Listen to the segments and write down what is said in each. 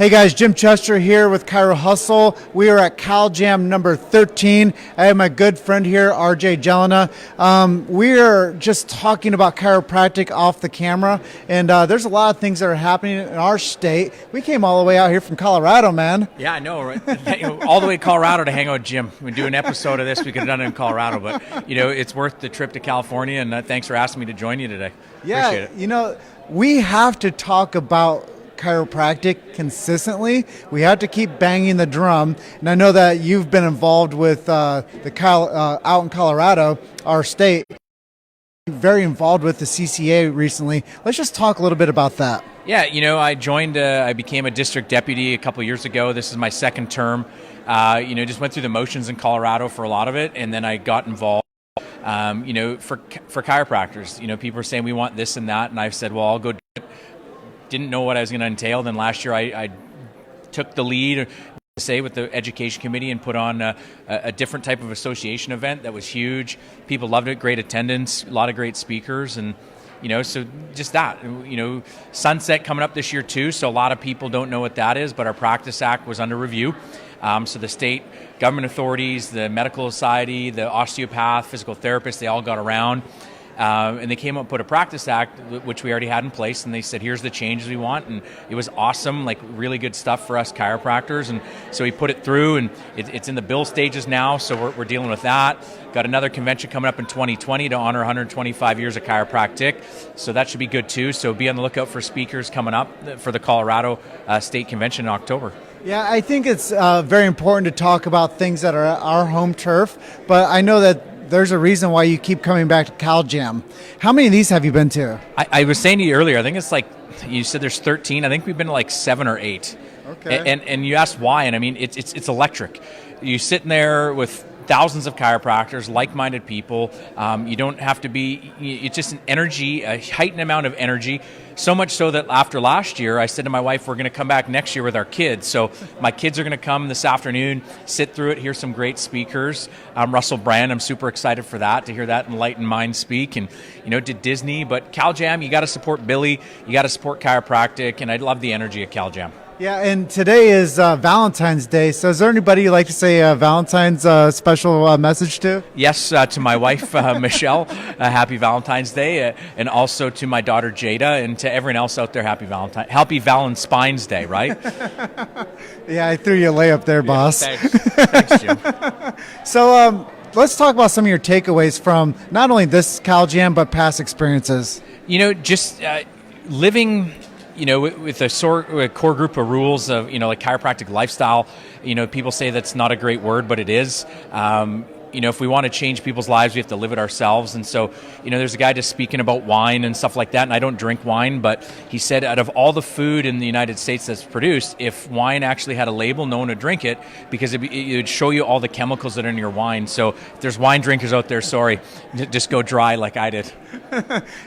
Hey guys, Jim Chester here with Chiro Hustle. We are at CalJam number 13. I have my good friend here, RJ Gelina. We are just talking about chiropractic off the camera, and there's a lot of things that are happening in our state. We came all the way out here from Colorado, man. Yeah, I know, right? All the way to Colorado to hang out with Jim. We do an episode of this. We could have done it in Colorado, but it's worth the trip to California, and thanks for asking me to join you today. Yeah, Appreciate it. We have to talk about chiropractic consistently. We have to keep banging the drum, and I know that you've been involved with out in Colorado, our state, very involved with the CCA recently. Let's just talk a little bit about that. Yeah, I became a district deputy a couple years ago. This is my second term. Just went through the motions in Colorado for a lot of it, and then I got involved. For chiropractors, people are saying we want this and that, and I've said, well, I'll go do it. Didn't know what I was going to entail. Then last year I took the lead, with the education committee and put on a different type of association event that was huge. People loved it, great attendance, a lot of great speakers, and so just that. Sunset coming up this year too, so a lot of people don't know what that is, but our Practice Act was under review. So the state government authorities, the medical society, the osteopath, physical therapists, they all got around. And they came up and put a Practice Act, which we already had in place, and they said, here's the changes we want, and it was awesome, like really good stuff for us chiropractors, and so we put it through, and it's in the bill stages now, so we're dealing with that. Got another convention coming up in 2020 to honor 125 years of chiropractic, so that should be good too, so be on the lookout for speakers coming up for the Colorado State Convention in October. Yeah, I think it's very important to talk about things that are our home turf, but I know that there's a reason why you keep coming back to CalJam. How many of these have you been to? I was saying to you earlier, I think it's like, you said there's 13. I think we've been to like 7 or 8. Okay. And you asked why, and I mean, it's electric. You sitting there with thousands of chiropractors, like-minded people. You don't have to be, it's just an energy, a heightened amount of energy. So much so that after last year, I said to my wife, we're going to come back next year with our kids. So my kids are going to come this afternoon, sit through it, hear some great speakers. Russell Brand, I'm super excited for that, to hear that enlightened mind speak. And, did Disney. But CalJam, you got to support Billy. You got to support chiropractic. And I love the energy of CalJam. Yeah, and today is Valentine's Day. So is there anybody you'd like to say Valentine's special message to? Yes, to my wife, Michelle, happy Valentine's Day. And also to my daughter, Jada, and to everyone else out there, happy Valentine's Day, right? Yeah, I threw you a layup there, boss. Thanks, Jim. So let's talk about some of your takeaways from not only this CalJam, but past experiences. Living with a core group of rules of, like chiropractic lifestyle, people say that's not a great word, but it is. If we want to change people's lives, we have to live it ourselves. And so, there's a guy just speaking about wine and stuff like that, and I don't drink wine, but he said out of all the food in the United States that's produced, if wine actually had a label, no one would drink it, because it would show you all the chemicals that are in your wine. So if there's wine drinkers out there, sorry, just go dry like I did.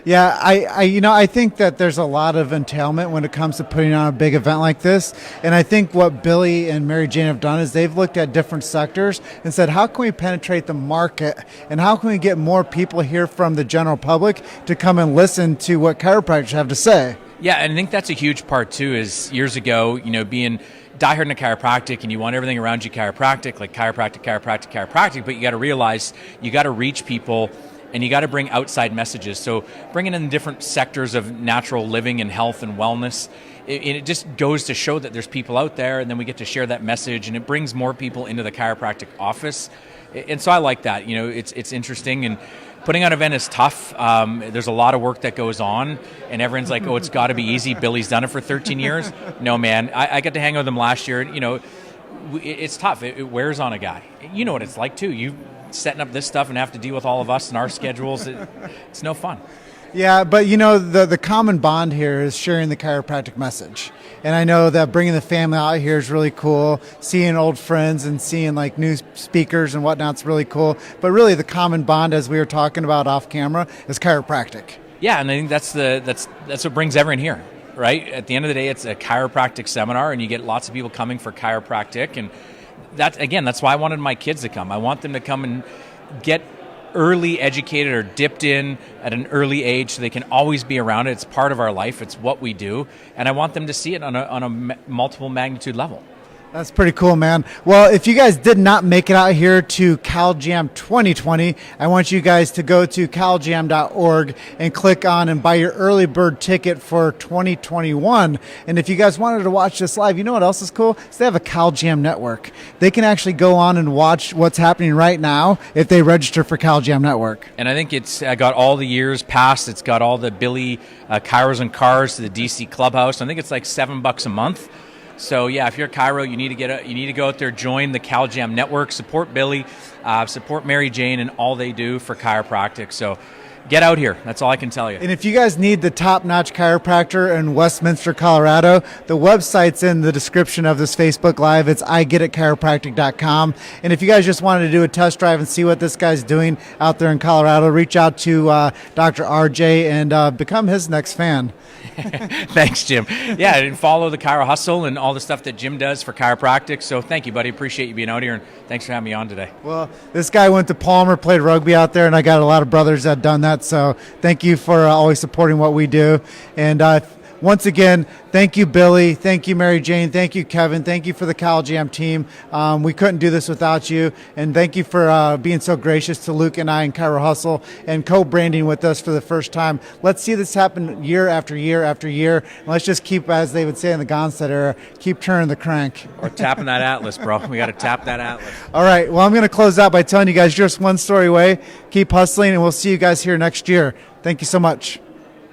Yeah, I think that there's a lot of entailment when it comes to putting on a big event like this. And I think what Billy and Mary Jane have done is they've looked at different sectors and said, how can we penetrate the market, and how can we get more people here from the general public to come and listen to what chiropractors have to say? Yeah, and I think that's a huge part too, is years ago, being diehard into chiropractic, and you want everything around you chiropractic, like chiropractic, but you got to realize you got to reach people, and you got to bring outside messages. So bringing in different sectors of natural living and health and wellness, it just goes to show that there's people out there, and then we get to share that message, and it brings more people into the chiropractic office. And so I like that. It's interesting, and putting on an event is tough. There's a lot of work that goes on, and everyone's like, oh, it's got to be easy. Billy's done it for 13 years. No, man. I got to hang out with him last year. It's tough. It wears on a guy. You know what it's like, too. You setting up this stuff and have to deal with all of us and our schedules. It's no fun. Yeah, but the common bond here is sharing the chiropractic message. And I know that bringing the family out here is really cool. Seeing old friends and seeing like new speakers and whatnot's really cool. But really the common bond, as we were talking about off camera, is chiropractic. Yeah, and I think that's what brings everyone here, right? At the end of the day, it's a chiropractic seminar, and you get lots of people coming for chiropractic. And that's why I wanted my kids to come. I want them to come and get early educated or dipped in at an early age so they can always be around it. It's part of our life. It's what we do. And I want them to see it on a multiple magnitude level. That's pretty cool, man. Well, if you guys did not make it out here to CalJam 2020, I want you guys to go to caljam.org and click on and buy your early bird ticket for 2021. And if you guys wanted to watch this live, you know what else is cool? Is they have a CalJam network. They can actually go on and watch what's happening right now if they register for CalJam network. And I think it's got all the years past. It's got all the Billy Kairos and Cars to the DC Clubhouse. I think it's like $7 a month. So yeah, if you're a Chiro, you need to go out there, join the CalJam network, support Billy, support Mary Jane and all they do for chiropractic. So get out here. That's all I can tell you. And if you guys need the top-notch chiropractor in Westminster, Colorado, the website's in the description of this Facebook Live. It's igetitchiropractic.com. And if you guys just wanted to do a test drive and see what this guy's doing out there in Colorado, reach out to Dr. RJ and become his next fan. Thanks, Jim. Yeah, and follow the Chiro Hustle and all the stuff that Jim does for chiropractic. So thank you, buddy. Appreciate you being out here, and thanks for having me on today. Well, this guy went to Palmer, played rugby out there, and I got a lot of brothers that done that. So thank you for always supporting what we do. And once again, thank you, Billy. Thank you, Mary Jane. Thank you, Kevin. Thank you for the CalJam team. We couldn't do this without you. And thank you for being so gracious to Luke and I in Chiro Hustle and co-branding with us for the first time. Let's see this happen year after year after year. And let's just keep, as they would say in the Gonstead era, keep turning the crank. Or tapping that Atlas, bro. We got to tap that Atlas. All right. Well, I'm going to close out by telling you guys just one story away. Keep hustling, and we'll see you guys here next year. Thank you so much.